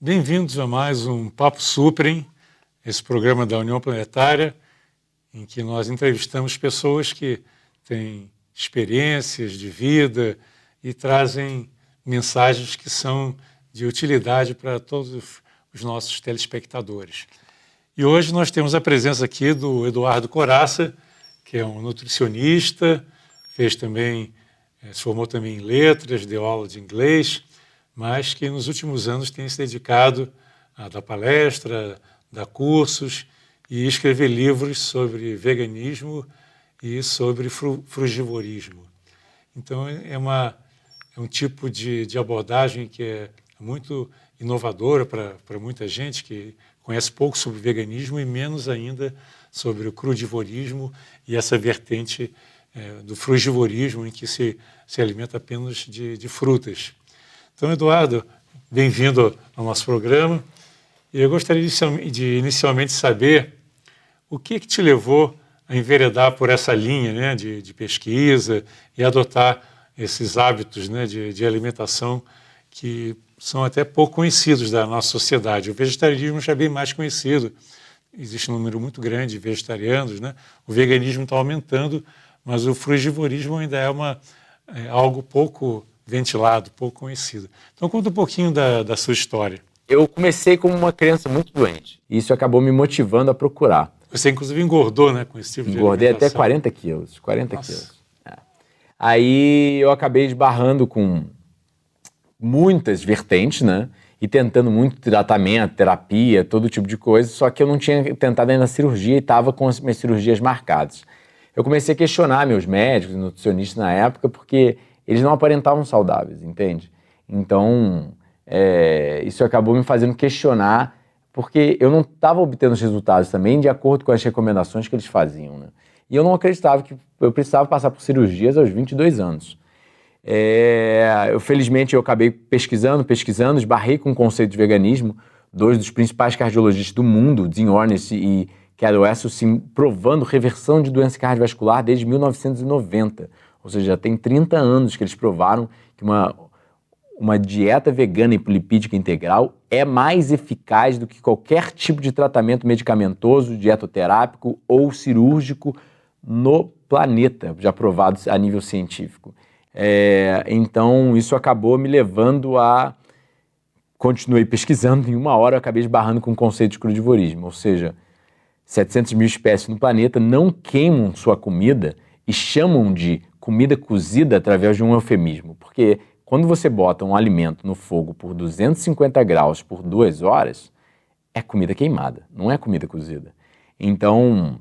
Bem-vindos a mais um Papo Suprem, esse programa da União Planetária, em que nós entrevistamos pessoas que têm experiências de vida e trazem mensagens que são de utilidade para todos os nossos telespectadores. E hoje nós temos a presença aqui do Eduardo Coraça, que é um nutricionista, se formou também em letras, deu aula de inglês, mas que nos últimos anos tem se dedicado a dar palestra, dar cursos e escrever livros sobre veganismo e sobre frugivorismo. Então é um tipo de abordagem que é muito inovadora para muita gente que conhece pouco sobre veganismo e menos ainda sobre o crudivorismo e essa vertente do frugivorismo em que se alimenta apenas de frutas. Então, Eduardo, bem-vindo ao nosso programa. E eu gostaria de inicialmente saber o que te levou a enveredar por essa linha, né, de pesquisa e adotar esses hábitos, né, de alimentação que são até pouco conhecidos da nossa sociedade. O vegetarianismo já é bem mais conhecido. Existe um número muito grande de vegetarianos, né? O veganismo está aumentando, mas o frugivorismo ainda é algo pouco ventilado, pouco conhecido. Então, conta um pouquinho da sua história. Eu comecei como uma criança muito doente. E isso acabou me motivando a procurar. Você, inclusive, engordou, né, com esse tipo de Engordei alimentação. até 40 quilos. 40 quilos. É. Aí eu acabei esbarrando com muitas vertentes, né? E tentando muito tratamento, terapia, todo tipo de coisa. Só que eu não tinha tentado ainda a cirurgia e estava com as minhas cirurgias marcadas. Eu comecei a questionar meus médicos, nutricionistas na época, porque eles não aparentavam saudáveis, entende? Então, isso acabou me fazendo questionar, porque eu não estava obtendo os resultados também de acordo com as recomendações que eles faziam, né? E eu não acreditava que eu precisava passar por cirurgias aos 22 anos. Felizmente, eu acabei pesquisando, esbarrei com o conceito de veganismo, dois dos principais cardiologistas do mundo, Dean Ornish e Carol Esselstyn, provando reversão de doença cardiovascular desde 1990. Ou seja, já tem 30 anos que eles provaram que uma dieta vegana e lipídica integral é mais eficaz do que qualquer tipo de tratamento medicamentoso, dietoterápico ou cirúrgico no planeta, já provado a nível científico. Então, isso acabou me levando a... Continuei pesquisando, em uma hora eu acabei esbarrando com o conceito de crudivorismo, ou seja, 700 mil espécies no planeta não queimam sua comida e chamam de comida cozida através de um eufemismo, porque quando você bota um alimento no fogo por 250 graus por 2 horas, é comida queimada, não é comida cozida. Então,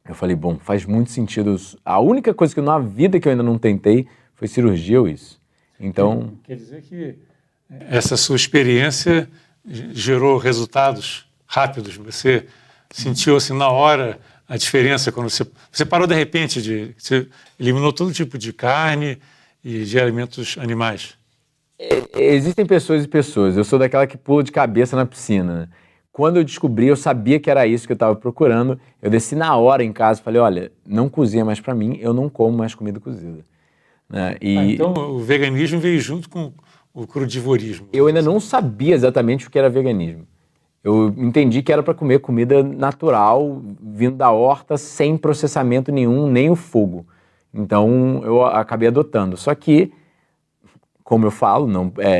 eu falei, bom, faz muito sentido. A única coisa que na vida que eu ainda não tentei foi cirurgia ou isso. Então... Quer dizer que essa sua experiência gerou resultados rápidos? Você sentiu assim na hora a diferença quando você parou de repente você eliminou todo tipo de carne e de alimentos animais? Existem pessoas e pessoas. Eu sou daquela que pula de cabeça na piscina, né? Quando eu descobri, eu sabia que era isso que eu estava procurando. Eu desci na hora em casa e falei, olha, não cozinha mais para mim, eu não como mais comida cozida, né? Então o veganismo veio junto com o crudivorismo. Eu ainda não sabia exatamente o que era veganismo. Eu entendi que era para comer comida natural, vindo da horta, sem processamento nenhum, nem o fogo. Então, eu acabei adotando. Só que, como eu falo,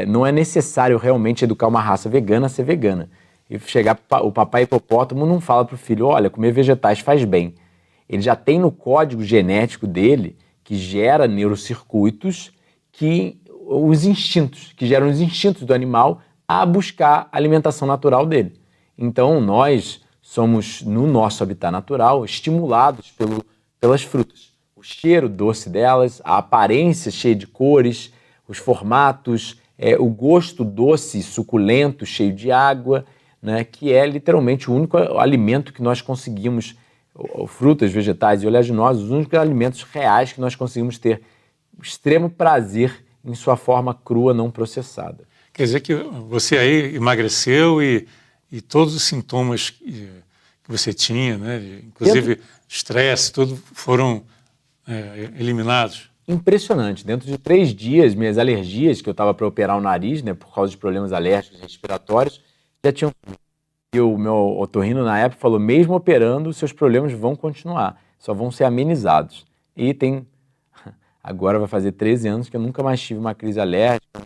não é necessário realmente educar uma raça vegana a ser vegana. E o papai hipopótamo não fala para o filho, olha, comer vegetais faz bem. Ele já tem no código genético dele, que gera neurocircuitos, que geram os instintos do animal a buscar a alimentação natural dele. Então, nós somos, no nosso habitat natural, estimulados pelas frutas. O cheiro doce delas, a aparência cheia de cores, os formatos, o gosto doce, suculento, cheio de água, né, que é literalmente o único alimento que nós conseguimos, frutas, vegetais e oleaginosos, os únicos alimentos reais que nós conseguimos ter extremo prazer em sua forma crua, não processada. Quer dizer que você aí emagreceu e todos os sintomas que você tinha, né, inclusive estresse, tudo foram eliminados? impressionante. Dentro de 3 dias, minhas alergias, que eu estava para operar o nariz, né, por causa de problemas alérgicos respiratórios, já tinham. E o meu otorrino na época falou, mesmo operando, seus problemas vão continuar, só vão ser amenizados. E agora vai fazer 13 anos que eu nunca mais tive uma crise alérgica,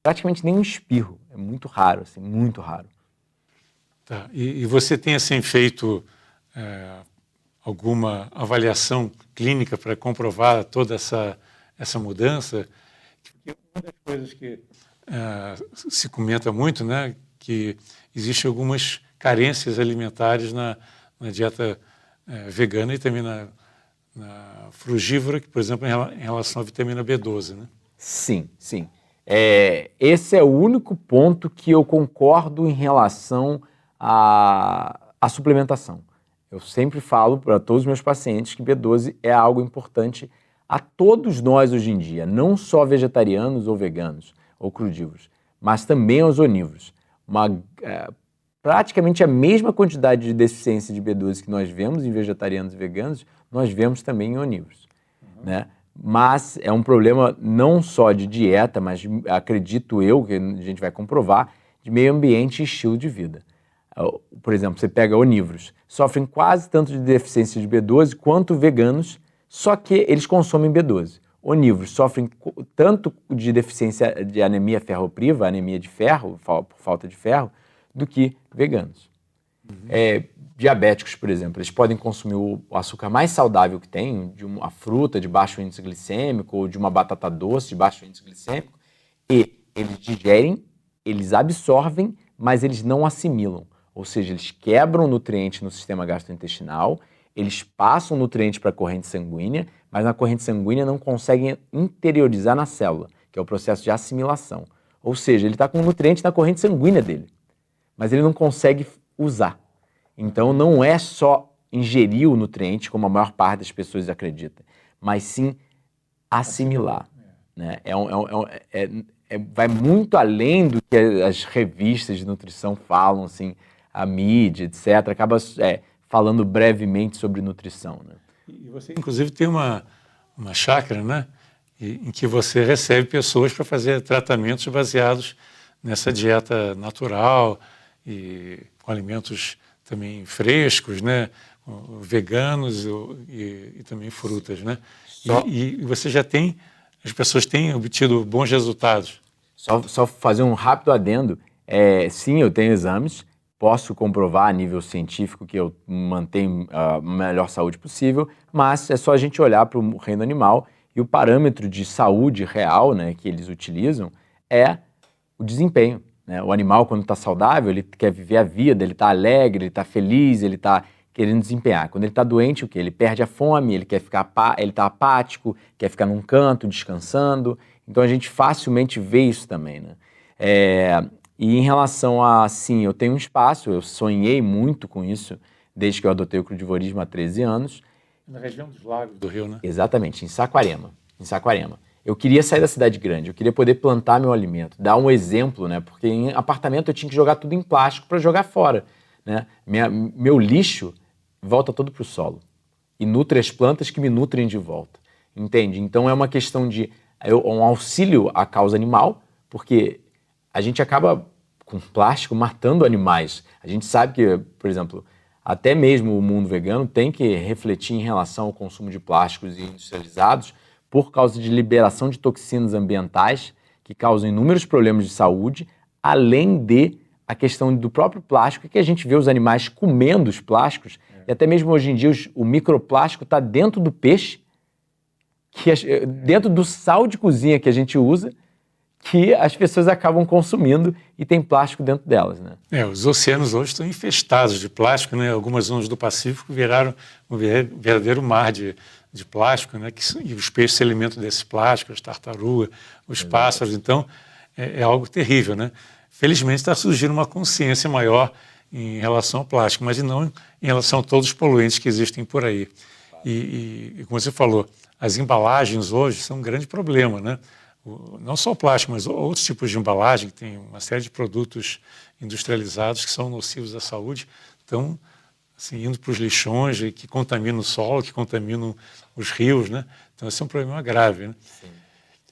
praticamente nem um espirro, é muito raro, assim, muito raro. Tá. E você tem assim feito alguma avaliação clínica para comprovar toda essa mudança? Porque uma das coisas que se comenta muito, né, que existem algumas carências alimentares na dieta vegana e também na frugívora, que, por exemplo, em relação à vitamina B12, né? Sim, sim. Esse é o único ponto que eu concordo em relação à suplementação. Eu sempre falo para todos os meus pacientes que B12 é algo importante a todos nós hoje em dia, não só vegetarianos ou veganos ou crudívoros, mas também aos onívoros. Praticamente a mesma quantidade de deficiência de B12 que nós vemos em vegetarianos e veganos, nós vemos também em onívoros, né? Mas é um problema não só de dieta, mas acredito eu, que a gente vai comprovar, de meio ambiente e estilo de vida. Por exemplo, você pega onívoros, sofrem quase tanto de deficiência de B12 quanto veganos, só que eles consomem B12. Onívoros sofrem tanto de deficiência de anemia ferropriva, anemia de ferro, por falta de ferro, do que veganos. Diabéticos, por exemplo, eles podem consumir o açúcar mais saudável que tem, de uma fruta de baixo índice glicêmico ou de uma batata doce de baixo índice glicêmico, e eles digerem, eles absorvem, mas eles não assimilam. Ou seja, eles quebram nutriente no sistema gastrointestinal, eles passam nutriente para a corrente sanguínea, mas na corrente sanguínea não conseguem interiorizar na célula, que é o processo de assimilação. Ou seja, ele está com nutriente na corrente sanguínea dele, mas ele não consegue usar. Então, não é só ingerir o nutriente, como a maior parte das pessoas acredita, mas sim assimilar. Né? Vai muito além do que as revistas de nutrição falam, assim, a mídia, etc. Acaba falando brevemente sobre nutrição. Né? E você, inclusive, tem uma chácara, né? Em que você recebe pessoas para fazer tratamentos baseados nessa dieta natural e com alimentos também frescos, né? Veganos e também frutas, né? E você já tem, as pessoas têm obtido bons resultados. Só fazer um rápido adendo. Sim, eu tenho exames, posso comprovar a nível científico que eu mantenho a melhor saúde possível, mas é só a gente olhar para o reino animal e o parâmetro de saúde real, né, que eles utilizam é o desempenho. Né? O animal, quando está saudável, ele quer viver a vida, ele está alegre, ele está feliz, ele está querendo desempenhar. Quando ele está doente, o quê? Ele perde a fome, ele está apático, quer ficar num canto, descansando. Então a gente facilmente vê isso também. Né? E em relação a, sim, eu tenho um espaço, eu sonhei muito com isso desde que eu adotei o crudivorismo há 13 anos. Na região dos lagos do Rio, né? Exatamente, em Saquarema. Eu queria sair da cidade grande, eu queria poder plantar meu alimento, dar um exemplo, né? Porque em apartamento eu tinha que jogar tudo em plástico para jogar fora. Né? Meu lixo volta todo para o solo e nutre as plantas que me nutrem de volta. Entende? Então é uma questão de um auxílio à causa animal, porque a gente acaba com plástico matando animais. A gente sabe que, por exemplo, até mesmo o mundo vegano tem que refletir em relação ao consumo de plásticos industrializados por causa de liberação de toxinas ambientais que causam inúmeros problemas de saúde, além de a questão do próprio plástico, que a gente vê os animais comendo os plásticos, e até mesmo hoje em dia o microplástico está dentro do peixe, dentro do sal de cozinha que a gente usa, que as pessoas acabam consumindo e tem plástico dentro delas. Né? Os oceanos hoje estão infestados de plástico, né? Algumas zonas do Pacífico viraram um verdadeiro mar de plástico, né? E os peixes se alimentam desse plástico, as tartarugas, os pássaros. Então, é algo terrível. Né? Felizmente está surgindo uma consciência maior em relação ao plástico, mas não em relação a todos os poluentes que existem por aí. E como você falou, as embalagens hoje são um grande problema, né? Não só o plástico, mas outros tipos de embalagem, que tem uma série de produtos industrializados que são nocivos à saúde, estão assim, indo para os lixões que contaminam o solo, que contaminam os rios, né? Então esse é um problema grave, né? Sim.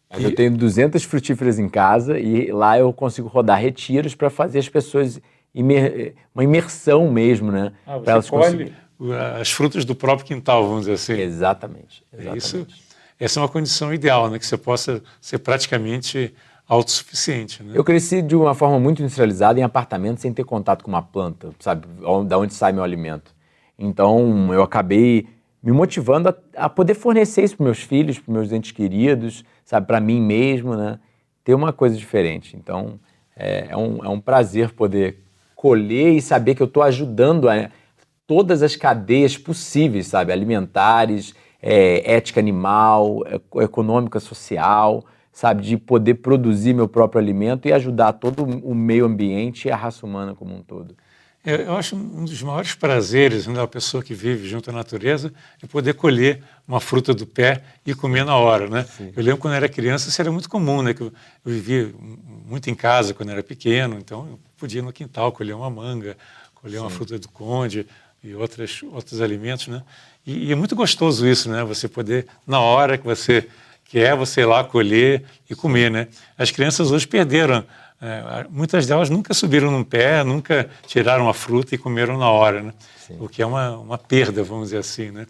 Mas eu tenho 200 frutíferas em casa e lá eu consigo rodar retiros para fazer as pessoas uma imersão mesmo, né? Você elas colhe as frutas do próprio quintal, vamos dizer assim. Exatamente. Essa é uma condição ideal, né? Que você possa ser praticamente autossuficiente, né? Eu cresci de uma forma muito industrializada em apartamento sem ter contato com uma planta, sabe? Da onde sai meu alimento. Então eu acabei me motivando a poder fornecer isso para meus filhos, para meus entes queridos, sabe? Para mim mesmo, né? Ter uma coisa diferente. Então é um prazer poder colher e saber que eu estou ajudando todas as cadeias possíveis, sabe? Alimentares, ética animal, econômica, social, sabe? De poder produzir meu próprio alimento e ajudar todo o meio ambiente e a raça humana como um todo. Eu acho um dos maiores prazeres, né, da pessoa que vive junto à natureza é poder colher uma fruta do pé e comer na hora, né? Sim. Eu lembro quando eu era criança, isso era muito comum, né? Que eu vivia muito em casa quando eu era pequeno, então eu podia ir no quintal colher uma manga, colher uma fruta do conde e outros alimentos, né? E é muito gostoso isso, né? Você poder, na hora que você quer, você ir lá colher e comer, né? As crianças hoje perderam. Muitas delas nunca subiram num pé, nunca tiraram a fruta e comeram na hora, né? Sim. O que é uma perda, vamos dizer assim, né?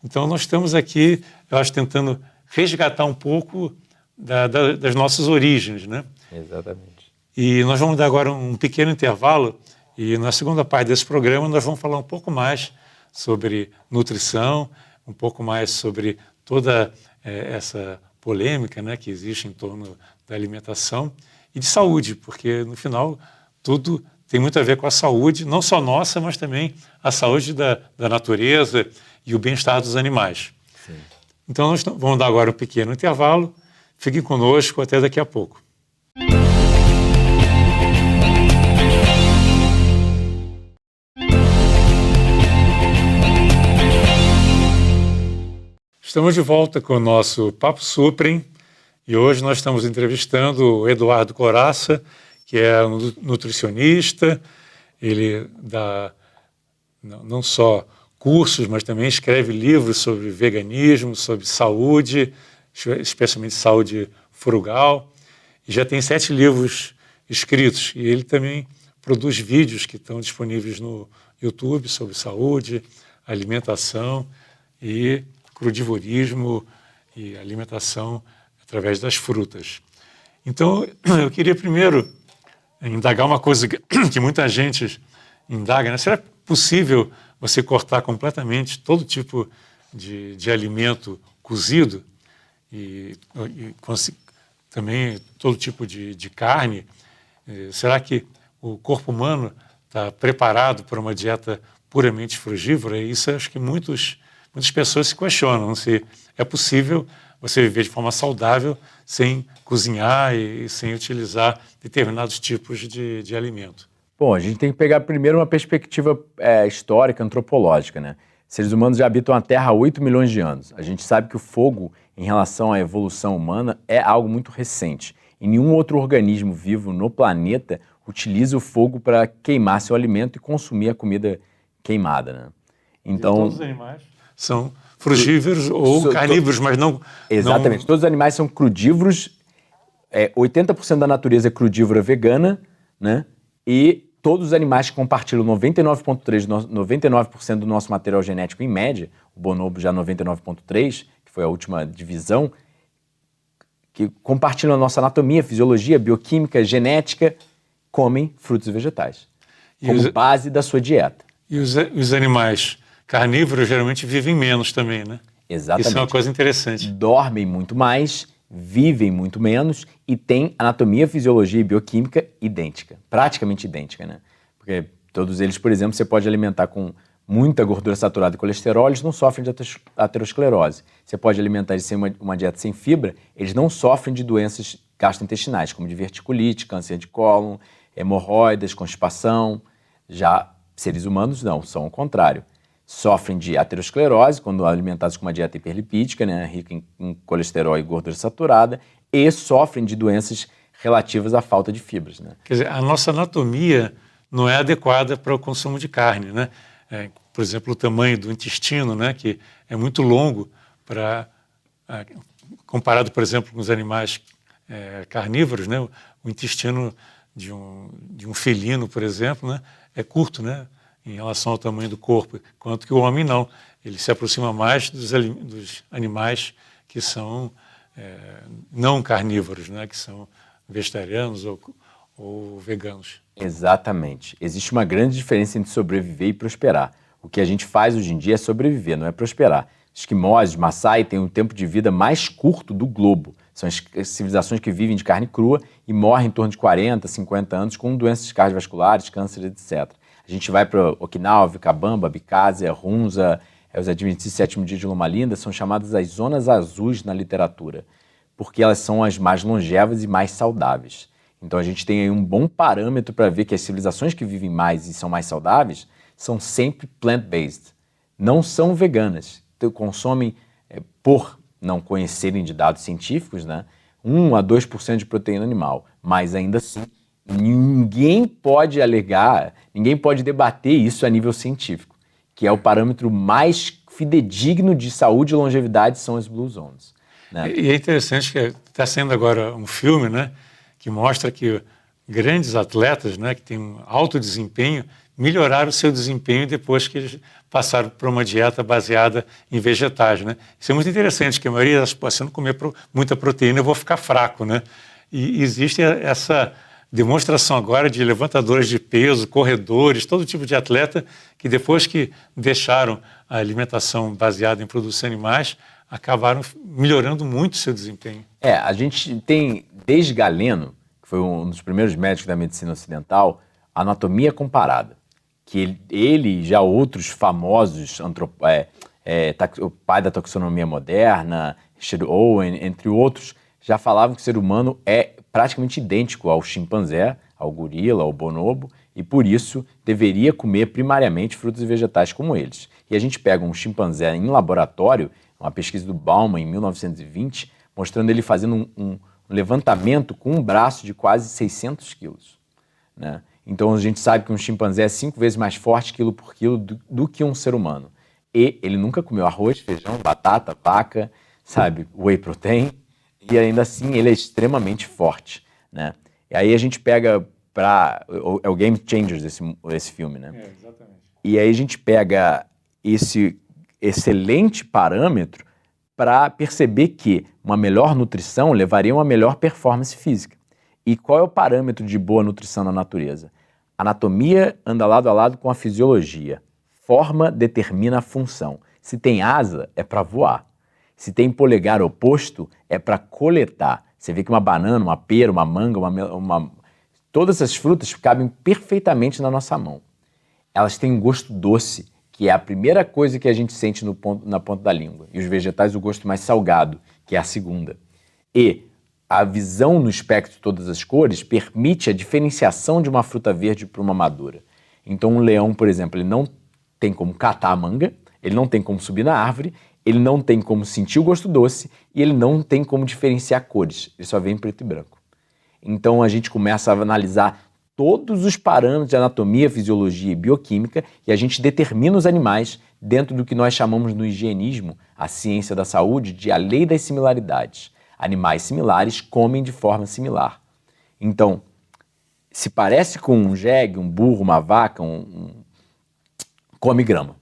Então nós estamos aqui, eu acho, tentando resgatar um pouco das nossas origens, né? Exatamente. E nós vamos dar agora um pequeno intervalo e na segunda parte desse programa nós vamos falar um pouco mais sobre nutrição, um pouco mais sobre toda essa polêmica, né, que existe em torno da alimentação e de saúde, porque no final tudo tem muito a ver com a saúde, não só nossa, mas também a saúde da natureza e o bem-estar dos animais. Sim. Então nós vamos dar agora um pequeno intervalo, fiquem conosco até daqui a pouco. Estamos de volta com o nosso Papo Suprem e hoje nós estamos entrevistando o Eduardo Coraça, que é um nutricionista. Ele dá não só cursos, mas também escreve livros sobre veganismo, sobre saúde, especialmente saúde frugal. E já tem 7 livros escritos. E ele também produz vídeos que estão disponíveis no YouTube sobre saúde, alimentação e crudivorismo e alimentação através das frutas. Então, eu queria primeiro indagar uma coisa que muita gente indaga, né? Será possível você cortar completamente todo tipo de alimento cozido e também todo tipo de carne? Será que o corpo humano está preparado para uma dieta puramente frugívora? E isso acho que muitas pessoas se questionam se é possível você viver de forma saudável sem cozinhar e sem utilizar determinados tipos de alimento. Bom, a gente tem que pegar primeiro uma perspectiva histórica, antropológica, né? Seres humanos já habitam a Terra há 8 milhões de anos. A gente sabe que o fogo, em relação à evolução humana, é algo muito recente. E nenhum outro organismo vivo no planeta utiliza o fogo para queimar seu alimento e consumir a comida queimada, né? Então, todos os animais são frugívoros ou carnívoros, mas não... Exatamente. Todos os animais são crudívoros. 80% da natureza é crudívora vegana, né? E todos os animais que compartilham 99% do nosso material genético em média, o bonobo já 99,3%, que foi a última divisão, que compartilham a nossa anatomia, fisiologia, bioquímica, genética, comem frutos e vegetais, como base da sua dieta. E os animais carnívoros geralmente vivem menos também, né? Exatamente. Isso é uma coisa interessante. Dormem muito mais, vivem muito menos e têm anatomia, fisiologia e bioquímica idêntica, praticamente idêntica, né? Porque todos eles, por exemplo, você pode alimentar com muita gordura saturada e colesterol, eles não sofrem de aterosclerose. Você pode alimentar eles sem uma dieta sem fibra, eles não sofrem de doenças gastrointestinais, como diverticulite, câncer de cólon, hemorroidas, constipação. Já seres humanos não, são o contrário. Sofrem de aterosclerose quando alimentados com uma dieta hiperlipídica, né, rica em colesterol e gordura saturada, e sofrem de doenças relativas à falta de fibras, né? Quer dizer, a nossa anatomia não é adequada para o consumo de carne, né? por exemplo, o tamanho do intestino, né, que é muito longo comparado, por exemplo, com os animais carnívoros, né, o intestino de um felino, por exemplo, né, é curto, né, em relação ao tamanho do corpo, enquanto que o homem não. Ele se aproxima mais dos animais que são não carnívoros, né, que são vegetarianos ou veganos. Exatamente. Existe uma grande diferença entre sobreviver e prosperar. O que a gente faz hoje em dia é sobreviver, não é prosperar. Os esquimós, os Maasai têm um tempo de vida mais curto do globo. São as civilizações que vivem de carne crua e morrem em torno de 40, 50 anos com doenças cardiovasculares, câncer, etc. A gente vai para Okinawa, Vilcabamba, Bicásia, Hunza, os Adventistas do Sétimo Dia de Loma Linda, são chamadas as zonas azuis na literatura, porque elas são as mais longevas e mais saudáveis. Então a gente tem aí um bom parâmetro para ver que as civilizações que vivem mais e são mais saudáveis são sempre plant-based, não são veganas. Então, consomem, por não conhecerem de dados científicos, né, 1 a 2% de proteína animal, mas ainda assim ninguém pode alegar, ninguém pode debater isso a nível científico, que é o parâmetro mais fidedigno de saúde e longevidade, são as Blue Zones. Né? E é interessante que está saindo agora um filme, né, que mostra que grandes atletas, né, que têm um alto desempenho, melhoraram o seu desempenho depois que eles passaram por uma dieta baseada em vegetais, né? Isso é muito interessante, que a maioria das pessoas, se eu não comer muita proteína, eu vou ficar fraco, né? E existe essa demonstração agora de levantadores de peso, corredores, todo tipo de atleta que depois que deixaram a alimentação baseada em produtos animais, acabaram melhorando muito o seu desempenho. A gente tem, desde Galeno, que foi um dos primeiros médicos da medicina ocidental, a anatomia comparada, que ele e já outros famosos, o pai da taxonomia moderna, Richard Owen, entre outros, já falavam que o ser humano é praticamente idêntico ao chimpanzé, ao gorila, ao bonobo, e por isso deveria comer primariamente frutas e vegetais como eles. E a gente pega um chimpanzé em laboratório, uma pesquisa do Bauman em 1920, mostrando ele fazendo um levantamento com um braço de quase 600 quilos, né? Então a gente sabe que um chimpanzé é 5 vezes mais forte quilo por quilo do que um ser humano. E ele nunca comeu arroz, feijão, batata, vaca, sabe, whey protein, e ainda assim ele é extremamente forte, né? E aí a gente pega é o Game Changers esse filme, né? Exatamente. E aí a gente pega esse excelente parâmetro para perceber que uma melhor nutrição levaria a uma melhor performance física. E qual é o parâmetro de boa nutrição na natureza? A anatomia anda lado a lado com a fisiologia. Forma determina a função. Se tem asa, é para voar. Se tem polegar oposto, é para coletar. Você vê que uma banana, uma pera, uma manga, todas essas frutas cabem perfeitamente na nossa mão. Elas têm um gosto doce, que é a primeira coisa que a gente sente na ponta da língua. E os vegetais, o gosto mais salgado, que é a segunda. E a visão no espectro de todas as cores permite a diferenciação de uma fruta verde para uma madura. Então um leão, por exemplo, ele não tem como catar a manga, ele não tem como subir na árvore, ele não tem como sentir o gosto doce e ele não tem como diferenciar cores, ele só vê em preto e branco. Então a gente começa a analisar todos os parâmetros de anatomia, fisiologia e bioquímica e a gente determina os animais dentro do que nós chamamos no higienismo, a ciência da saúde, de a lei das similaridades. Animais similares comem de forma similar. Então, se parece com um jegue, um burro, uma vaca, come grama.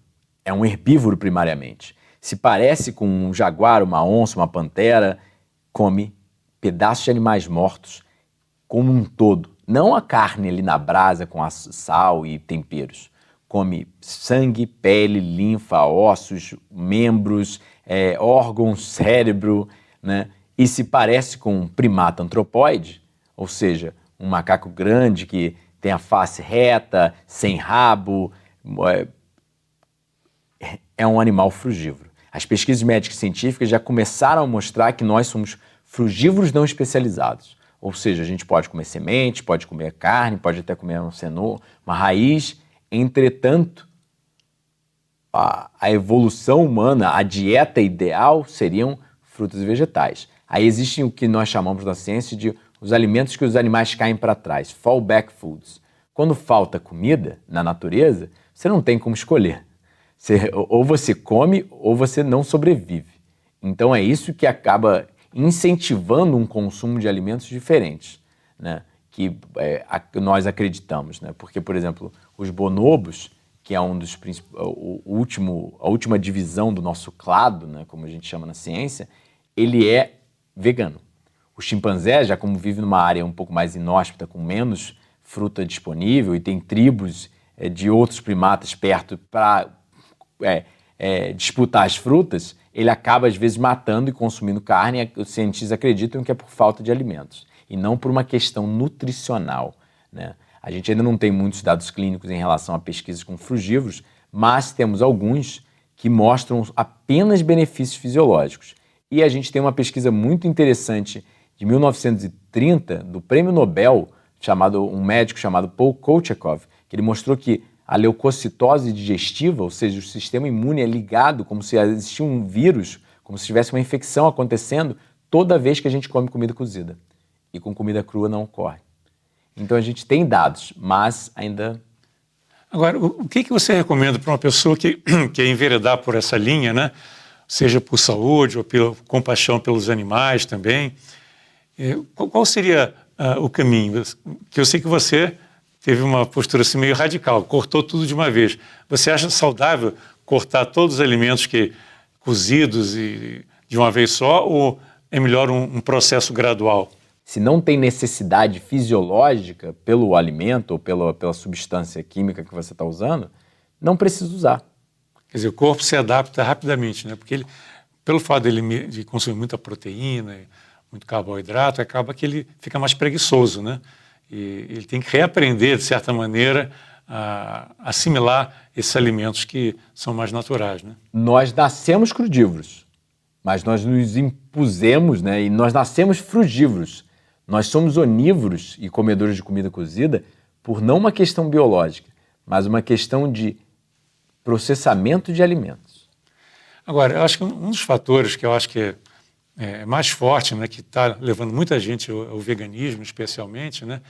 É um herbívoro primariamente. Se parece com um jaguar, uma onça, uma pantera, come pedaços de animais mortos como um todo. Não a carne ali na brasa com sal e temperos. Come sangue, pele, linfa, ossos, membros, órgãos, cérebro, né? E se parece com um primata antropóide, ou seja, um macaco grande que tem a face reta, sem rabo, é um animal frugívoro. As pesquisas médicas e científicas já começaram a mostrar que nós somos frugívoros não especializados. Ou seja, a gente pode comer semente, pode comer carne, pode até comer uma cenoura, uma raiz. Entretanto, a evolução humana, a dieta ideal seriam frutas e vegetais. Aí existem o que nós chamamos na ciência de os alimentos que os animais caem para trás, fallback foods. Quando falta comida na natureza, Você não tem como escolher. Ou você come ou você não sobrevive. Então é isso que acaba incentivando um consumo de alimentos diferentes, né? Que nós acreditamos, né? Porque, por exemplo, os bonobos, que é a última divisão do nosso clado, né, como a gente chama na ciência, ele é vegano. O chimpanzé, já como vive numa área um pouco mais inóspita, com menos fruta disponível e tem tribos de outros primatas perto para disputar as frutas, ele acaba às vezes matando e consumindo carne, e os cientistas acreditam que é por falta de alimentos e não por uma questão nutricional, né? A gente ainda não tem muitos dados clínicos em relação a pesquisas com frugívoros, mas temos alguns que mostram apenas benefícios fisiológicos. E a gente tem uma pesquisa muito interessante de 1930, do Prêmio Nobel, um médico chamado Paul Kolchakov, que ele mostrou que a leucocitose digestiva, ou seja, o sistema imune é ligado como se existisse um vírus, como se tivesse uma infecção acontecendo toda vez que a gente come comida cozida. E com comida crua não ocorre. Então a gente tem dados, mas ainda... Agora, o que você recomenda para uma pessoa que quer enveredar por essa linha, né? Seja por saúde ou pela compaixão pelos animais também? Qual seria o caminho? Que eu sei que você teve uma postura assim meio radical, cortou tudo de uma vez. Você acha saudável cortar todos os alimentos cozidos e de uma vez só, ou é melhor um processo gradual? Se não tem necessidade fisiológica pelo alimento ou pela substância química que você está usando, não precisa usar. Quer dizer, o corpo se adapta rapidamente, né? Porque pelo fato de consumir muita proteína, muito carboidrato, acaba que ele fica mais preguiçoso, né? E ele tem que reaprender, de certa maneira, a assimilar esses alimentos que são mais naturais, né? Nós nascemos crudívoros, mas nós nos impusemos, né? E nós nascemos frugívoros. Nós somos onívoros e comedores de comida cozida por não uma questão biológica, mas uma questão de processamento de alimentos. Agora, eu acho que um dos fatores que eu acho que é mais forte, né, que está levando muita gente ao veganismo, especialmente, né,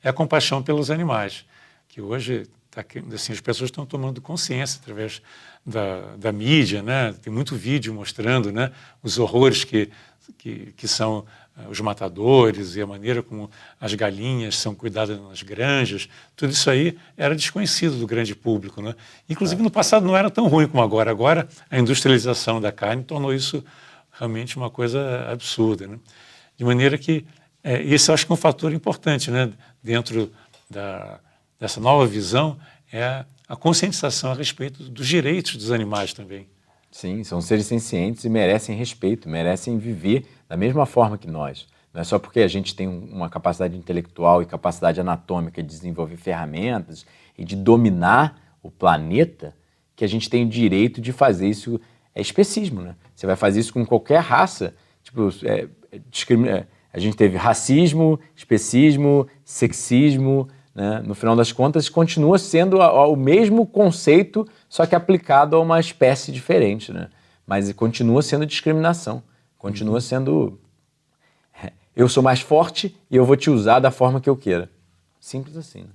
é a compaixão pelos animais, que hoje assim, as pessoas estão tomando consciência através da mídia, né, tem muito vídeo mostrando, né, os horrores que são os matadores e a maneira como as galinhas são cuidadas nas granjas, tudo isso aí era desconhecido do grande público, né? Inclusive no passado não era tão ruim como agora. Agora a industrialização da carne tornou isso realmente uma coisa absurda, né? De maneira que esse eu acho que é um fator importante, né? Dentro dessa nova visão é a conscientização a respeito dos direitos dos animais também. Sim, são seres sencientes e merecem respeito, merecem viver da mesma forma que nós. Não é só porque a gente tem uma capacidade intelectual e capacidade anatômica de desenvolver ferramentas e de dominar o planeta que a gente tem o direito de fazer isso. É especismo, né? Você vai fazer isso com qualquer raça. Tipo, a gente teve racismo, especismo, sexismo, né? No final das contas, continua sendo o mesmo conceito, só que aplicado a uma espécie diferente, né? Mas continua sendo discriminação, continua sendo... Eu sou mais forte e eu vou te usar da forma que eu queira. Simples assim, né?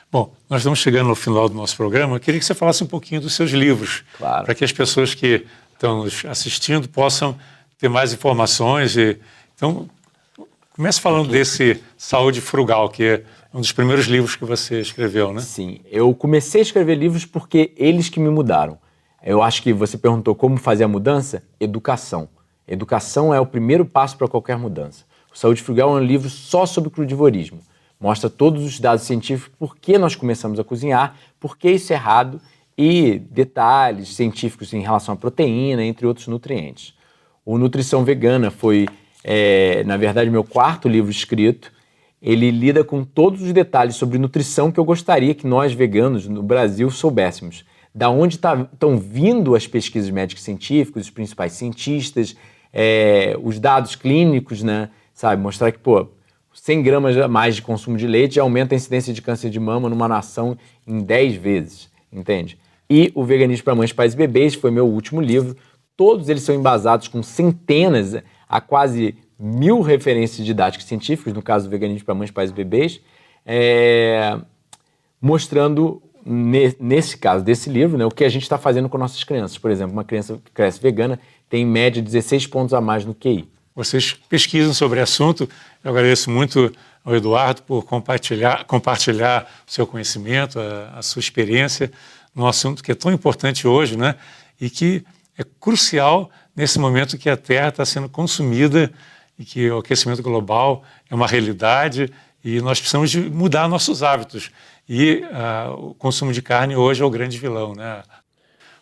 Bom, nós estamos chegando ao final do nosso programa. Eu queria que você falasse um pouquinho dos seus livros, claro, para que as pessoas que estão nos assistindo possam ter mais informações. Então, comece falando desse Saúde Frugal, que é um dos primeiros livros que você escreveu, né? Sim, eu comecei a escrever livros porque eles que me mudaram. Eu acho que você perguntou como fazer a mudança. Educação. Educação é o primeiro passo para qualquer mudança. O Saúde Frugal é um livro só sobre crudivorismo. Mostra todos os dados científicos, por que nós começamos a cozinhar, por que isso é errado e detalhes científicos em relação à proteína, entre outros nutrientes. O Nutrição Vegana foi, na verdade, meu quarto livro escrito. Ele lida com todos os detalhes sobre nutrição que eu gostaria que nós, veganos, no Brasil, soubéssemos. Da onde estão vindo as pesquisas médicas científicas, os principais cientistas, os dados clínicos, né? Sabe, mostrar que, 100 gramas a mais de consumo de leite aumenta a incidência de câncer de mama numa nação em 10 vezes, entende? E o Veganismo para Mães, Pais e Bebês foi meu último livro. Todos eles são embasados com centenas a quase 1000 referências didáticas científicas, no caso do Veganismo para Mães, Pais e Bebês, mostrando nesse caso desse livro, né, o que a gente está fazendo com nossas crianças. Por exemplo, uma criança que cresce vegana tem em média 16 pontos a mais no QI. Vocês pesquisam sobre o assunto. Eu agradeço muito ao Eduardo por compartilhar o seu conhecimento, a sua experiência num assunto que é tão importante hoje, né? E que é crucial nesse momento que a Terra está sendo consumida e que o aquecimento global é uma realidade e nós precisamos de mudar nossos hábitos. E o consumo de carne hoje é o grande vilão, né?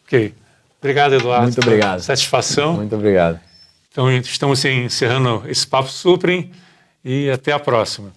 Ok. Obrigado, Eduardo. Muito obrigado. Satisfação. Muito obrigado. Então, estamos encerrando esse Papo Suprem e até a próxima.